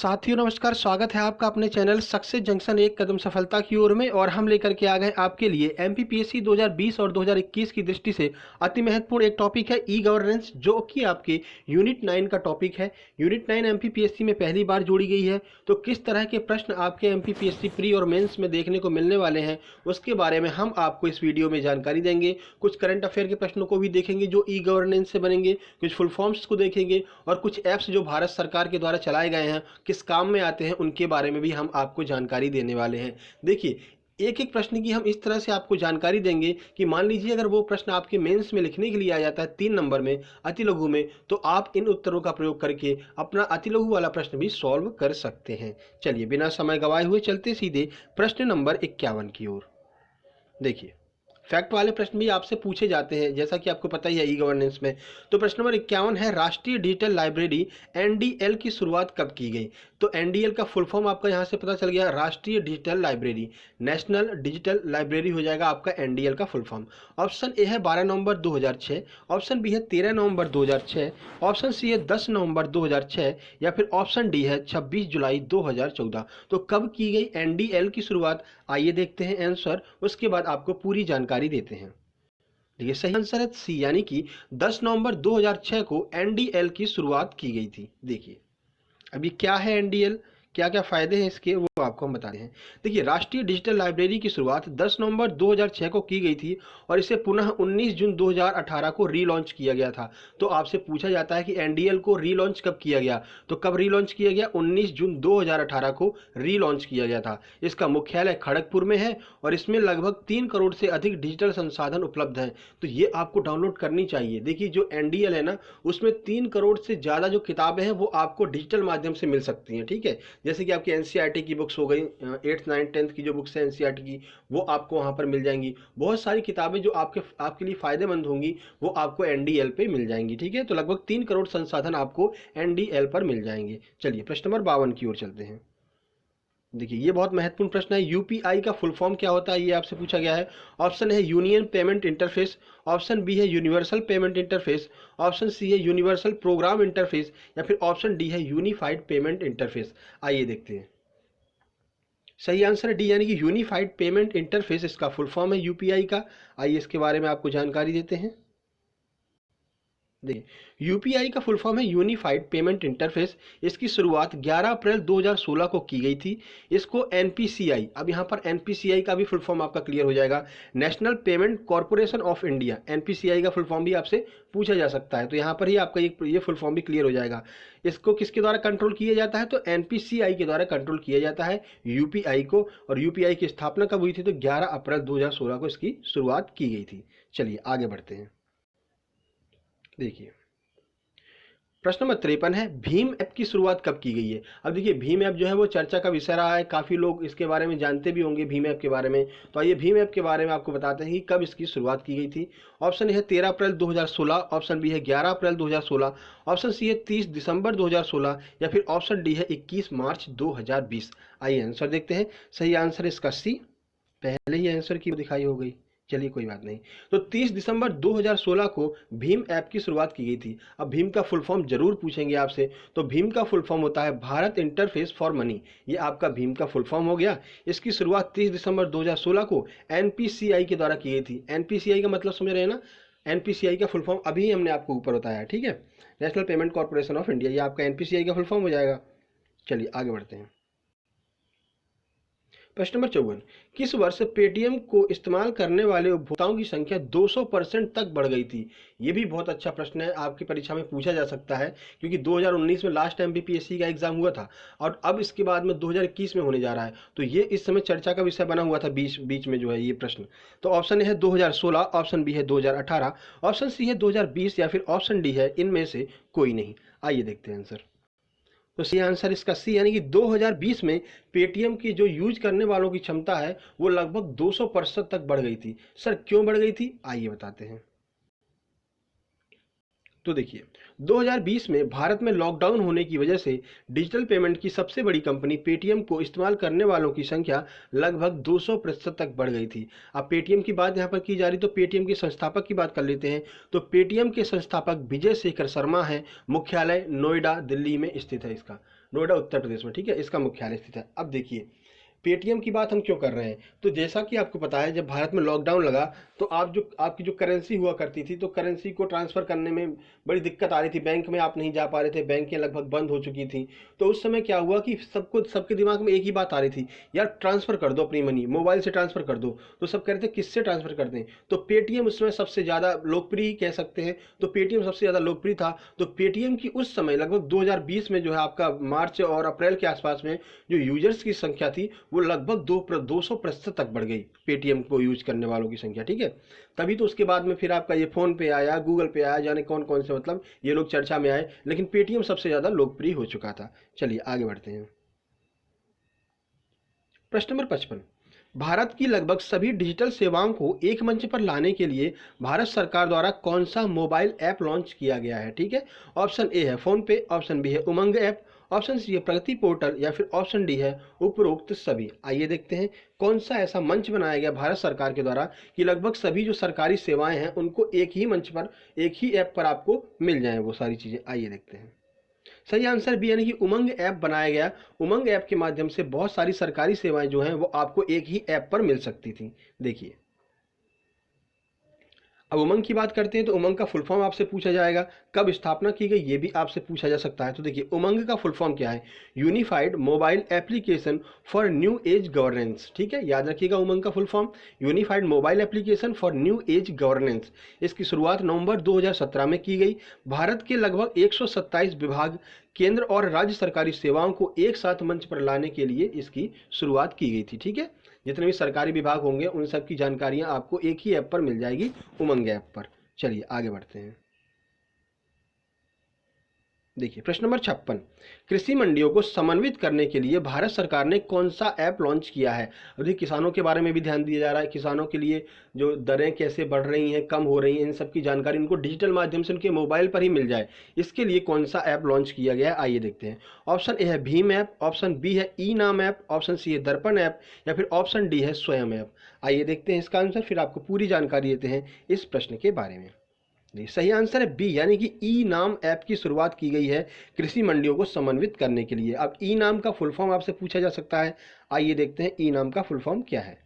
साथियों नमस्कार, स्वागत है आपका अपने चैनल सक्सेस जंक्शन एक कदम सफलता की ओर में। और हम लेकर के आ गए आपके लिए एमपीपीएससी 2020 और 2021 की दृष्टि से अति महत्वपूर्ण एक टॉपिक है ई गवर्नेंस, जो कि आपके यूनिट 9 का टॉपिक है। यूनिट 9 एमपीपीएससी में पहली बार जोड़ी गई है, तो किस तरह के प्रश्न आपके एमपीपीएससी प्री और मेंस में देखने को मिलने वाले हैं उसके बारे में हम आपको इस वीडियो में जानकारी देंगे। कुछ करंट अफेयर के प्रश्नों को भी देखेंगे जो ई गवर्नेंस से बनेंगे, कुछ फुल फॉर्म्स को देखेंगे और कुछ ऐप्स जो भारत सरकार के द्वारा चलाए गए हैं किस काम में आते हैं उनके बारे में भी हम आपको जानकारी देने वाले हैं। देखिए, एक एक प्रश्न की हम इस तरह से आपको जानकारी देंगे कि मान लीजिए अगर वो प्रश्न आपके मेंस में लिखने के लिए आ जाता है 3 नंबर में अति लघु में, तो आप इन उत्तरों का प्रयोग करके अपना अति लघु वाला प्रश्न भी सॉल्व कर सकते हैं। चलिए बिना समय गवाए हुए चलते सीधे प्रश्न नंबर 51 की ओर। देखिए, फैक्ट वाले प्रश्न भी आपसे पूछे जाते हैं जैसा कि आपको पता ही है ई गवर्नेंस में। तो प्रश्न नंबर 51 है, राष्ट्रीय डिजिटल लाइब्रेरी एनडीएल की शुरुआत कब की गई? तो एनडीएल का फुल फॉर्म आपका यहाँ से पता चल गया, राष्ट्रीय digital library, national digital library हो जाएगा आपका एनडीएल का फुल फॉर्म। ऑप्शन ए है 12 नवंबर 2006, ऑप्शन बी है 13 नवंबर 2006, ऑप्शन सी है 10 नवंबर 2006 या फिर ऑप्शन डी है 26 जुलाई 2014। तो कब की गई एनडीएल की शुरुआत? आइए देखते हैं आंसर, उसके बाद आपको पूरी जानकारी देते हैं। देखिए, सही आंसर है सी, यानी कि 10 नवंबर 2006 को एनडीएल की शुरुआत की गई थी। देखिए, अभी क्या है एनडीएल, क्या क्या फायदे हैं इसके, वो आपको हम बताते हैं। देखिए, राष्ट्रीय डिजिटल लाइब्रेरी की शुरुआत 10 नवंबर 2006 को की गई थी और इसे पुनः 19 जून 2018 को रीलॉन्च किया गया था। तो आपसे पूछा जाता है कि एनडीएल को रीलॉन्च कब किया गया, तो कब रीलॉन्च किया गया? 19 जून 2018 को रीलॉन्च किया गया था। इसका मुख्यालय खड़गपुर में है और इसमें लगभग 3 करोड़ से अधिक डिजिटल संसाधन उपलब्ध हैं। तो ये आपको डाउनलोड करनी चाहिए। देखिए, जो एनडीएल है ना, उसमें 3 करोड़ से ज़्यादा जो किताबें हैं वो आपको डिजिटल माध्यम से मिल सकती हैं। ठीक है, जैसे कि आपकी एनसीईआरटी की बुक्स हो गई, 8th 9th 10th की जो बुक्स हैं एनसीईआरटी की, वो आपको वहाँ पर मिल जाएंगी। बहुत सारी किताबें जो आपके लिए फ़ायदेमंद होंगी वो आपको एनडीएल पे मिल जाएंगी। ठीक है, तो लगभग 3 करोड़ संसाधन आपको एनडीएल पर मिल जाएंगे। चलिए प्रश्न नंबर 52 की ओर चलते हैं। देखिए, ये बहुत महत्वपूर्ण प्रश्न है। यूपीआई का फुल फॉर्म क्या होता है, ये आपसे पूछा गया है। ऑप्शन है union payment interface, option B है universal payment interface, option C है यूनिवर्सल प्रोग्राम इंटरफेस या फिर ऑप्शन डी है यूनिफाइड पेमेंट इंटरफेस। आइए देखते हैं। सही आंसर है डी, यानी कि यूनिफाइड पेमेंट इंटरफेस इसका फुल फॉर्म है यूपीआई का। आइए इसके बारे में आपको जानकारी देते हैं। देखिए, यूपीआई का फुल फॉर्म है यूनिफाइड पेमेंट इंटरफेस। इसकी शुरुआत 11 अप्रैल 2016 को की गई थी। इसको एनपीसीआई, अब यहाँ पर एनपीसीआई का भी फुल फॉर्म आपका क्लियर हो जाएगा, national payment corporation of India. NPCI का फुल फॉर्म भी आपसे पूछा जा सकता है, तो यहाँ पर ही आपका ये फुल फॉर्म भी क्लियर हो जाएगा। इसको किसके द्वारा कंट्रोल किया जाता है? तो एनपीसीआई के द्वारा कंट्रोल किया जाता है यूपीआई को। और यूपीआई की स्थापना कब हुई थी? तो 11 अप्रैल 2016 को इसकी शुरुआत की गई थी। चलिए आगे बढ़ते हैं। देखिए, प्रश्न नंबर 53 है, भीम ऐप की शुरुआत कब की गई है? अब देखिए, भीम ऐप जो है वो चर्चा का विषय रहा है, काफ़ी लोग इसके बारे में जानते भी होंगे भीम ऐप के बारे में। तो आइए भीम ऐप के बारे में आपको बताते हैं कि कब इसकी शुरुआत की गई थी। ऑप्शन ए है 13 अप्रैल 2016, ऑप्शन बी है 11 अप्रैल 2016, ऑप्शन सी है 30 दिसंबर 2016 या फिर ऑप्शन डी है 21 मार्च 2020। आइए आंसर देखते हैं। सही आंसर इसका सी, पहले ही आंसर की दिखाई हो गई। चलिए कोई बात नहीं। तो 30 दिसंबर 2016 को भीम ऐप की शुरुआत की गई थी। अब भीम का फुल फॉर्म जरूर पूछेंगे आपसे, तो भीम का फुल फॉर्म होता है भारत इंटरफेस फॉर मनी। ये आपका भीम का फुल फॉर्म हो गया। इसकी शुरुआत 30 दिसंबर 2016 को एनपीसीआई के द्वारा की गई थी। एनपीसीआई का मतलब समझ रहे हैं ना? एनपीसीआई का फुल फॉर्म अभी हमने आपको ऊपर बताया, ठीक है, national payment corporation of India, ये आपका एनपीसीआई का फुल फॉर्म हो जाएगा। चलिए आगे बढ़ते हैं। प्रश्न नंबर 54, किस वर्ष पेटीएम को इस्तेमाल करने वाले उपभोक्ताओं की संख्या 200% तक बढ़ गई थी? ये भी बहुत अच्छा प्रश्न है, आपकी परीक्षा में पूछा जा सकता है, क्योंकि 2019 में लास्ट एमपीपीएससी का एग्जाम हुआ था और अब इसके बाद में 2021 में होने जा रहा है। तो ये इस समय चर्चा का विषय बना हुआ था बीच में जो है ये प्रश्न। तो ऑप्शन ए है 2016, ऑप्शन बी है 2018, ऑप्शन सी है 2020 या फिर ऑप्शन डी है इनमें से कोई नहीं। आइए देखते हैं आंसर। तो सही आंसर इसका सी, यानी कि 2020 में पेटीएम की जो यूज करने वालों की क्षमता है वो लगभग 200% तक बढ़ गई थी। सर क्यों बढ़ गई थी, आइए बताते हैं। तो देखिए, 2020 में भारत में लॉकडाउन होने की वजह से डिजिटल पेमेंट की सबसे बड़ी कंपनी पेटीएम को इस्तेमाल करने वालों की संख्या लगभग 200% तक बढ़ गई थी। अब पेटीएम की बात यहाँ पर की जा रही, तो पेटीएम के संस्थापक की बात कर लेते हैं। तो पेटीएम के संस्थापक विजय शेखर शर्मा हैं। मुख्यालय नोएडा दिल्ली में स्थित है इसका। नोएडा उत्तर प्रदेश में, ठीक है, इसका मुख्यालय स्थित है। अब देखिए पेटीएम की बात हम क्यों कर रहे हैं, तो जैसा कि आपको पता है जब भारत में लॉकडाउन लगा तो आपकी जो करेंसी हुआ करती थी, तो करेंसी को ट्रांसफ़र करने में बड़ी दिक्कत आ रही थी, बैंक में आप नहीं जा पा रहे थे, बैंकें लगभग बंद हो चुकी थी। तो उस समय क्या हुआ कि सबके दिमाग में एक ही बात आ रही थी, यार ट्रांसफ़र कर दो अपनी मनी, मोबाइल से ट्रांसफ़र कर दो। तो सब कह रहे थे किससे ट्रांसफ़र कर दें, तो पेटीएम उसमें सबसे ज़्यादा लोकप्रिय कह सकते हैं, तो पेटीएम सबसे ज़्यादा लोकप्रिय था। तो पेटीएम की उस समय लगभग 2020 में जो है आपका मार्च और अप्रैल के आसपास में जो यूजर्स की संख्या थी वो लगभग 200% तक बढ़ गई, पेटीएम को यूज करने वालों की संख्या, ठीक है। तभी तो उसके बाद में फिर आपका ये फोन पे आया, गूगल पे आया, जाने कौन कौन से मतलब ये लोग चर्चा में आए, लेकिन पेटीएम सबसे ज़्यादा लोकप्रिय हो चुका था। चलिए आगे बढ़ते हैं। प्रश्न नंबर 55, भारत की लगभग सभी डिजिटल सेवाओं को एक मंच पर लाने के लिए भारत सरकार द्वारा कौन सा मोबाइल ऐप लॉन्च किया गया है, ठीक है। ऑप्शन ए है फोन पे, ऑप्शन बी है उमंग ऐप, ऑप्शन सी है प्रगति पोर्टल, या फिर ऑप्शन डी है उपरोक्त सभी। आइए देखते हैं कौन सा ऐसा मंच बनाया गया भारत सरकार के द्वारा कि लगभग सभी जो सरकारी सेवाएं हैं उनको एक ही मंच पर, एक ही ऐप पर आपको मिल जाएं वो सारी चीज़ें। आइए देखते हैं। सही आंसर बी यानी कि उमंग ऐप बनाया गया। उमंग ऐप के माध्यम से बहुत सारी सरकारी सेवाएं जो हैं वो आपको एक ही ऐप पर मिल सकती थी। देखिए अब उमंग की बात करते हैं तो उमंग का फुल फॉर्म आपसे पूछा जाएगा, कब स्थापना की गई ये भी आपसे पूछा जा सकता है। तो देखिए उमंग का फुल फॉर्म क्या है, unified mobile application for new age governance, ठीक है, याद रखिएगा उमंग का full form unified mobile application for new age governance. इसकी शुरुआत नवंबर 2017 में की गई। भारत के लगभग 127 विभाग, केंद्र और राज्य सरकारी सेवाओं को एक साथ मंच पर लाने के लिए इसकी शुरुआत की गई थी, ठीक है। जितने भी सरकारी विभाग होंगे उन सब की जानकारियां आपको एक ही ऐप पर मिल जाएगी, उमंग ऐप पर। चलिए आगे बढ़ते हैं। देखिए प्रश्न नंबर 56, कृषि मंडियों को समन्वित करने के लिए भारत सरकार ने कौन सा ऐप लॉन्च किया है। अभी किसानों के बारे में भी ध्यान दिया जा रहा है, किसानों के लिए जो दरें कैसे बढ़ रही हैं, कम हो रही हैं, इन सब की जानकारी उनको डिजिटल माध्यम से उनके मोबाइल पर ही मिल जाए, इसके लिए कौन सा ऐप लॉन्च किया गया है। आइए देखते हैं। ऑप्शन ए है भीम ऐप, ऑप्शन बी है ई नाम ऐप, ऑप्शन सी है दर्पण ऐप, या फिर ऑप्शन डी है स्वयं ऐप। आइए देखते हैं इसका आंसर, फिर आपको पूरी जानकारी देते हैं इस प्रश्न के बारे में। सही आंसर है बी यानी कि ई नाम ऐप की शुरुआत की गई है कृषि मंडियों को समन्वित करने के लिए। अब ई नाम का फुल फॉर्म आपसे पूछा जा सकता है, आइए देखते हैं ई नाम का फुल फॉर्म क्या है।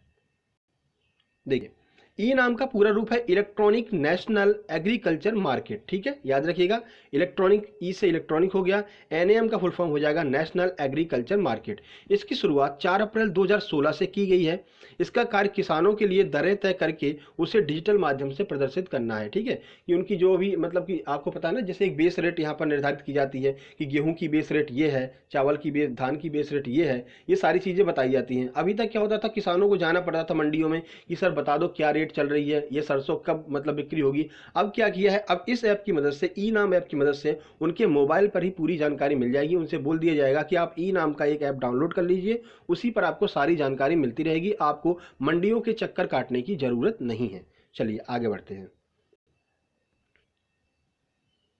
देखिए ई नाम का पूरा रूप है इलेक्ट्रॉनिक नेशनल एग्रीकल्चर मार्केट, ठीक है, याद रखिएगा इलेक्ट्रॉनिक, ई से इलेक्ट्रॉनिक हो गया, एनएएम का फुल फॉर्म हो जाएगा नेशनल एग्रीकल्चर मार्केट। इसकी शुरुआत 4 अप्रैल 2016 से की गई है। इसका कार्य किसानों के लिए दरें तय करके उसे डिजिटल माध्यम से प्रदर्शित करना है, ठीक है, कि उनकी जो भी मतलब कि आपको पता है ना, जैसे एक बेस रेट यहाँ पर निर्धारित की जाती है कि गेहूँ की बेस रेट ये है, चावल की बेस, धान की बेस रेट ये है, ये सारी चीज़ें बताई जाती हैं। अभी तक क्या होता था, किसानों को जाना पड़ता था मंडियों में कि सर बता दो क्या रेट चल रही है, ये सरसों कब मतलब बिक्री होगी। अब क्या किया है, अब इस ऐप की मदद से, ई नाम ऐप की मदद से उनके मोबाइल पर ही पूरी जानकारी मिल जाएगी। उनसे बोल दिया जाएगा कि आप ई नाम का एक ऐप डाउनलोड कर लीजिए, उसी पर आपको सारी जानकारी मिलती रहेगी, आपको मंडियों के चक्कर काटने की जरूरत नहीं है। चलिए आगे बढ़ते हैं।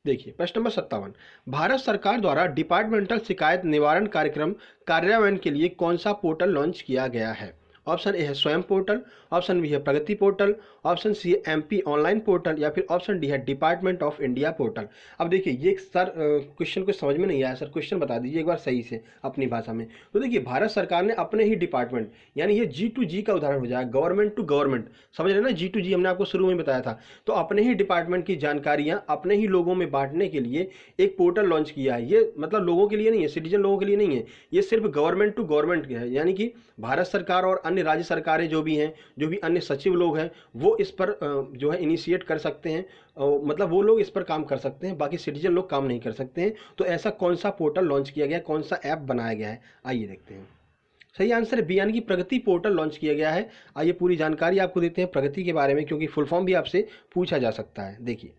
देखिए प्रश्न नंबर 57, भारत सरकार द्वारा डिपार्टमेंटल शिकायत निवारण कार्यक्रम कार्यान्वयन के लिए कौन सा पोर्टल लॉन्च किया गया है। ऑप्शन ए है स्वयं पोर्टल, ऑप्शन बी है प्रगति पोर्टल, ऑप्शन सी है एमपी ऑनलाइन पोर्टल, या फिर ऑप्शन डी है डिपार्टमेंट ऑफ इंडिया पोर्टल। अब देखिए ये सर क्वेश्चन को समझ में नहीं आया सर, क्वेश्चन बता दीजिए एक बार सही से अपनी भाषा में। तो देखिए भारत सरकार ने अपने ही डिपार्टमेंट, यानी ये G2G का उदाहरण हो जाएगा, गवर्नमेंट टू गवर्नमेंट, समझ रहे ना, G2G हमने आपको शुरू में बताया था। तो अपने ही डिपार्टमेंट की जानकारियां अपने ही लोगों में बांटने के लिए एक पोर्टल लॉन्च किया है। ये मतलब लोगों के लिए नहीं है, सिटीजन लोगों के लिए नहीं है, ये सिर्फ गवर्नमेंट टू गवर्नमेंट है, यानी कि भारत सरकार और अन्य राज्य सरकारें जो भी हैं, जो भी अन्य सचिव लोग हैं, वो इस पर जो है इनिशिएट कर सकते हैं, मतलब वो लोग इस पर काम कर सकते हैं, बाकी सिटीजन लोग काम नहीं कर सकते हैं। तो ऐसा कौन सा पोर्टल लॉन्च किया गया है, कौन सा ऐप बनाया गया है, आइए देखते हैं। सही आंसर है बी यानी कि प्रगति पोर्टल लॉन्च किया गया है। आइए पूरी जानकारी आपको देते हैं प्रगति के बारे में, क्योंकि फुल फॉर्म भी आपसे पूछा जा सकता है। देखिए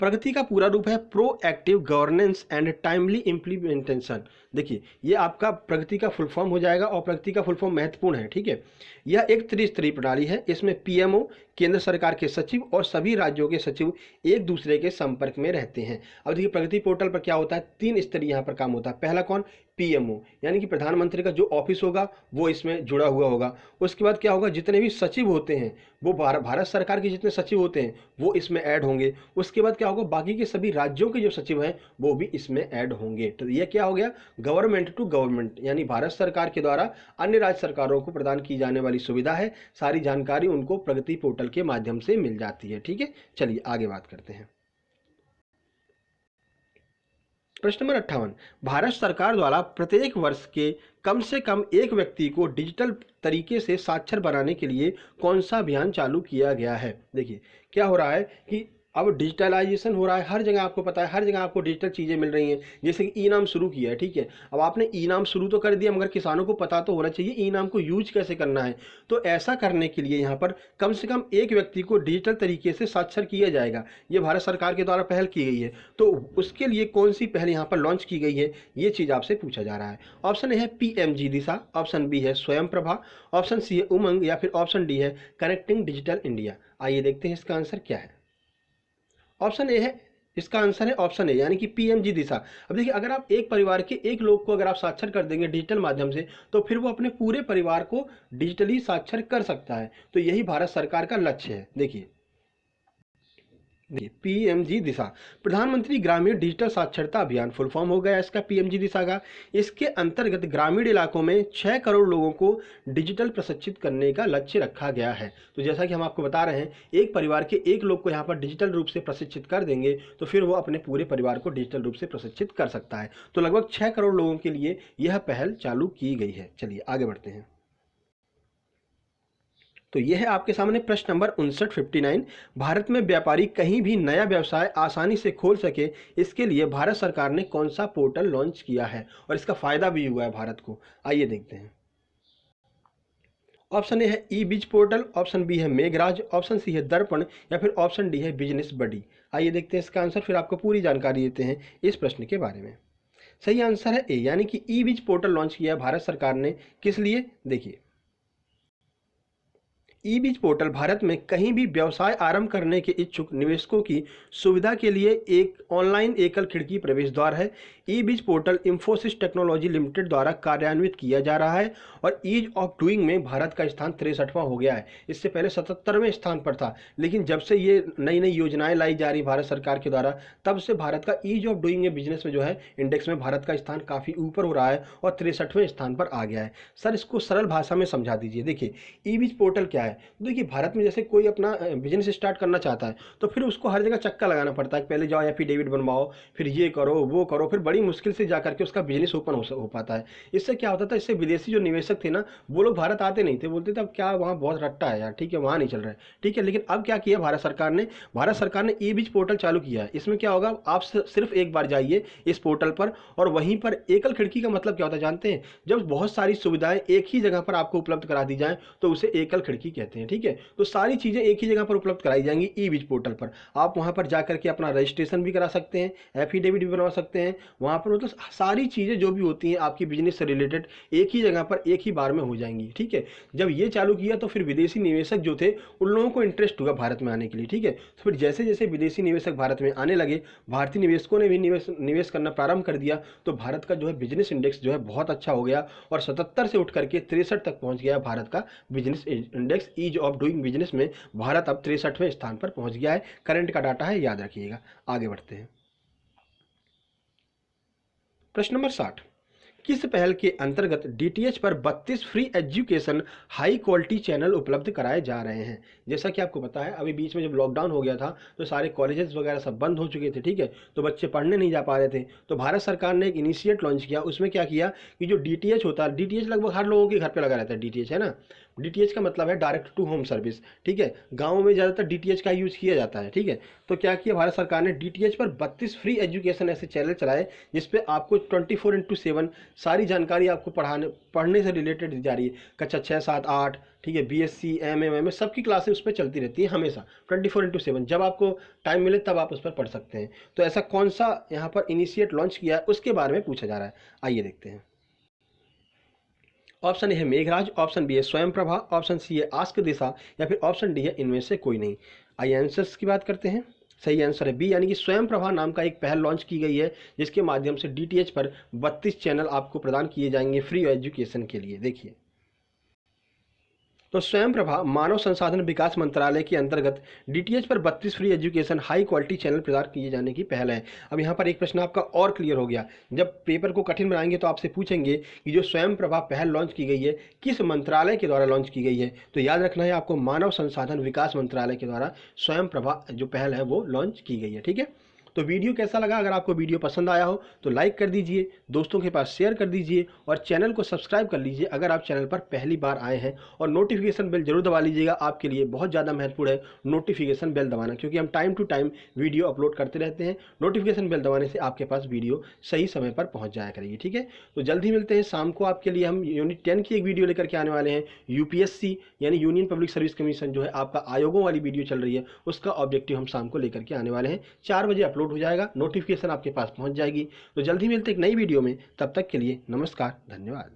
प्रगति का पूरा रूप है proactive governance and timely implementation. देखिए ये आपका प्रगति का फुल फॉर्म हो जाएगा, और प्रगति का फुल फॉर्म महत्वपूर्ण है, ठीक है। यह एक त्रिस्तरीय प्रणाली है, इसमें पीएमओ केंद्र सरकार के सचिव और सभी राज्यों के सचिव एक दूसरे के संपर्क में रहते हैं। अब देखिए प्रगति पोर्टल पर क्या होता है, 3 स्तरीय यहाँ पर काम होता है। पहला कौन, पीएमओ, यानी कि प्रधानमंत्री का जो ऑफिस होगा वो इसमें जुड़ा हुआ होगा। उसके बाद क्या होगा, जितने भी सचिव होते हैं वो भारत सरकार के जितने सचिव होते हैं वो इसमें ऐड होंगे। उसके बाद क्या होगा, बाकी के सभी राज्यों के जो सचिव हैं वो भी इसमें ऐड होंगे। तो ये क्या हो गया, गवर्नमेंट टू गवर्नमेंट, यानी भारत सरकार के द्वारा अन्य राज्य सरकारों को प्रदान की जाने वाली सुविधा है। सारी जानकारी उनको प्रगति पोर्टल के माध्यम से मिल जाती है। ठीक है, चलिए आगे बात करते हैं। प्रश्न नंबर 58, भारत सरकार द्वारा प्रत्येक वर्ष के कम से कम एक व्यक्ति को डिजिटल तरीके से साक्षर बनाने के लिए कौन सा अभियान चालू किया गया है। देखिए क्या हो रहा है कि अब डिजिटलाइजेशन हो रहा है, हर जगह आपको पता है, हर जगह आपको डिजिटल चीज़ें मिल रही हैं। जैसे कि ई नाम शुरू किया है, ठीक है, अब आपने ई नाम शुरू तो कर दिया मगर किसानों को पता तो होना चाहिए ई नाम को यूज कैसे करना है। तो ऐसा करने के लिए यहाँ पर कम से कम एक व्यक्ति को डिजिटल तरीके से साक्षर किया जाएगा। ये भारत सरकार के द्वारा पहल की गई है। तो उसके लिए कौन सी पहल यहाँ पर लॉन्च की गई है, ये चीज़ आपसे पूछा जा रहा है। ऑप्शन ए है पीएमजी दिशा, ऑप्शन बी है स्वयं प्रभा, ऑप्शन सी है उमंग, या फिर ऑप्शन डी है कनेक्टिंग डिजिटल इंडिया। आइए देखते हैं इसका आंसर क्या है। ऑप्शन ए है, इसका आंसर है ऑप्शन ए, यानी कि पीएमजी दिशा। अब देखिए अगर आप एक परिवार के एक लोग को अगर आप साक्षर कर देंगे डिजिटल माध्यम से तो फिर वो अपने पूरे परिवार को डिजिटली साक्षर कर सकता है। तो यही भारत सरकार का लक्ष्य है। देखिए पीएमजी दिशा, प्रधानमंत्री ग्रामीण डिजिटल साक्षरता अभियान, फुल फॉर्म हो गया इसका पीएमजी दिशा का। इसके अंतर्गत ग्रामीण इलाकों में 6 करोड़ लोगों को डिजिटल प्रशिक्षित करने का लक्ष्य रखा गया है। तो जैसा कि हम आपको बता रहे हैं, एक परिवार के एक लोग को यहाँ पर डिजिटल रूप से प्रशिक्षित कर देंगे तो फिर वो अपने पूरे परिवार को डिजिटल रूप से प्रशिक्षित कर सकता है। तो लगभग 6 करोड़ लोगों के लिए यह पहल चालू की गई है। चलिए आगे बढ़ते हैं। तो यह है आपके सामने प्रश्न नंबर 59। भारत में व्यापारी कहीं भी नया व्यवसाय आसानी से खोल सके, इसके लिए भारत सरकार ने कौन सा पोर्टल लॉन्च किया है और इसका फायदा भी हुआ है भारत को। आइए देखते हैं। ऑप्शन ए है ई बीज पोर्टल, ऑप्शन बी है मेघराज, ऑप्शन सी है दर्पण, या फिर ऑप्शन डी है बिजनेस बडी। आइए देखते हैं इसका आंसर, फिर आपको पूरी जानकारी देते हैं इस प्रश्न के बारे में। सही आंसर है ए, यानी कि ई बीज पोर्टल लॉन्च किया है भारत सरकार ने। किस लिए, देखिए ई बीज पोर्टल भारत में कहीं भी व्यवसाय आरंभ करने के इच्छुक निवेशकों की सुविधा के लिए एक ऑनलाइन एकल खिड़की प्रवेश द्वार है। ई बीज पोर्टल इंफोसिस टेक्नोलॉजी लिमिटेड द्वारा कार्यान्वित किया जा रहा है और ईज ऑफ डूइंग में भारत का स्थान 63वां हो गया है। इससे पहले 77वें स्थान पर था, लेकिन जब से ये नई नई योजनाएं लाई जा रही भारत सरकार के द्वारा, तब से भारत का ease of doing a business में जो है इंडेक्स में भारत का स्थान काफ़ी ऊपर हो रहा है और 63वें स्थान पर आ गया है। सर इसको सरल भाषा में समझा दीजिए। देखिए ई बीज पोर्टल क्या है, देखिए भारत में जैसे कोई अपना बिजनेस स्टार्ट करना चाहता है तो फिर उसको हर जगह चक्का लगाना पड़ता है, पहले जाओ एफिडेविट बनवाओ, फिर ये करो वो करो, फिर बड़ी मुश्किल से जा करके उसका बिजनेस ओपन हो पाता है। इससे क्या होता था, इससे विदेशी जो निवेशक थे ना वो लोग भारत आते नहीं थे, बोलते थे अब क्या वहाँ बहुत रट्टा है यार, ठीक है वहाँ नहीं चल रहा है, ठीक है। लेकिन अब क्या किया भारत सरकार ने ई बीज पोर्टल चालू किया है। इसमें क्या होगा, आप सिर्फ एक बार जाइए इस पोर्टल पर और वहीं पर एकल खिड़की का मतलब क्या होता है जानते हैं, जब बहुत सारी सुविधाएं एक ही जगह पर आपको उपलब्ध करा दी जाए तो उसे एकल खिड़की कहते हैं, ठीक है। तो सारी चीज़ें एक ही जगह पर उपलब्ध कराई जाएंगी ई बीज पोर्टल पर। आप वहाँ पर जा करके अपना रजिस्ट्रेशन भी करा सकते हैं, एफिडेविट भी बनवा सकते हैं, वहाँ पर मतलब सारी चीज़ें जो भी होती हैं आपकी बिजनेस से रिलेटेड एक ही जगह पर एक ही बार में हो जाएंगी, ठीक है। जब ये चालू किया तो फिर विदेशी निवेशक जो थे उन लोगों को इंटरेस्ट हुआ भारत में आने के लिए, ठीक है। तो फिर जैसे जैसे विदेशी निवेशक भारत में आने लगे, भारतीय निवेशकों ने भी निवेश करना प्रारंभ कर दिया, तो भारत का जो है बिजनेस इंडेक्स जो है बहुत अच्छा हो गया और 77 से उठ करके 63 तक पहुंच गया भारत का business index. Ease of doing business में भारत अब 63वें स्थान पर पहुंच गया है। करंट का डाटा है, याद रखिएगा। आगे बढ़ते हैं। प्रश्न नंबर 60, किस पहल के अंतर्गत डीटीएच पर 32 free education high quality channel उपलब्ध कराए जा रहे हैं। जैसा कि आपको पता है अभी बीच में जब लॉकडाउन हो गया था तो सारे कॉलेजेस वगैरह सब बंद हो चुके थे, ठीक है, तो बच्चे पढ़ने नहीं जा पा रहे थे। तो भारत सरकार ने एक इनिशिएट लॉन्च किया, उसमें क्या किया कि जो डीटीएच होता है, डीटीएच लगभग हर लोगों के घर पे लगा रहता है, डीटीएच है ना, डीटीएच का मतलब है डायरेक्ट टू होम सर्विस, ठीक है। गाँव में ज़्यादातर डीटीएच का यूज़ किया जाता है, ठीक है। तो क्या किया भारत सरकार ने, डीटीएच पर 32 फ्री एजुकेशन ऐसे चैनल चलाए जिसपे आपको 24/7 सारी जानकारी आपको पढ़ने से रिलेटेड दी जा रही है। कक्षा 6, 7, 8, ठीक है, बीएससी, एमए सबकी क्लासेस उस पर चलती रहती है हमेशा 24/7। जब आपको टाइम मिले तब आप उस पर पढ़ सकते हैं। तो ऐसा कौन सा यहाँ पर इनिशिएट लॉन्च किया है उसके बारे में पूछा जा रहा है। आइए देखते हैं। ऑप्शन ए है मेघराज, ऑप्शन बी है स्वयं प्रभा, ऑप्शन सी है आस्क दिशा या फिर ऑप्शन डी है इनमें से कोई नहीं। आइए आंसर्स की बात करते हैं। सही आंसर है बी, यानी कि स्वयं प्रभा नाम का एक पहल लॉन्च की गई है जिसके माध्यम से डीटीएच पर 32 चैनल आपको प्रदान किए जाएंगे फ्री एजुकेशन के लिए। देखिए, तो स्वयं प्रभा मानव संसाधन विकास मंत्रालय के अंतर्गत डीटीएच पर 32 free education high quality channel प्रदान किए जाने की पहल है। अब यहाँ पर एक प्रश्न आपका और क्लियर हो गया। जब पेपर को कठिन बनाएंगे तो आपसे पूछेंगे कि जो स्वयं प्रभा पहल लॉन्च की गई है किस मंत्रालय के द्वारा लॉन्च की गई है, तो याद रखना है आपको मानव संसाधन विकास मंत्रालय के द्वारा स्वयं प्रभा जो पहल है वो लॉन्च की गई है। ठीक है, तो वीडियो कैसा लगा? अगर आपको वीडियो पसंद आया हो तो लाइक कर दीजिए, दोस्तों के पास शेयर कर दीजिए और चैनल को सब्सक्राइब कर लीजिए अगर आप चैनल पर पहली बार आए हैं। और नोटिफिकेशन बेल जरूर दबा लीजिएगा, आपके लिए बहुत ज़्यादा महत्वपूर्ण है नोटिफिकेशन बेल दबाना, क्योंकि हम time to time video upload करते रहते हैं। नोटिफिकेशन बेल दबाने से आपके पास वीडियो सही समय पर पहुँच जाया करेगी। ठीक है, तो जल्द ही मिलते हैं। शाम को आपके लिए हम यूनिट 10 की एक वीडियो लेकर के आने वाले हैं। यूपीएससी यानी यूनियन पब्लिक सर्विस कमीशन जो है आपका आयोगों वाली वीडियो चल रही है, उसका ऑब्जेक्टिव हम शाम को लेकर के आने वाले हैं। 4 बजे अपलोड हो जाएगा, नोटिफिकेशन आपके पास पहुंच जाएगी। तो जल्द ही मिलते एक नई वीडियो में, तब तक के लिए नमस्कार, धन्यवाद।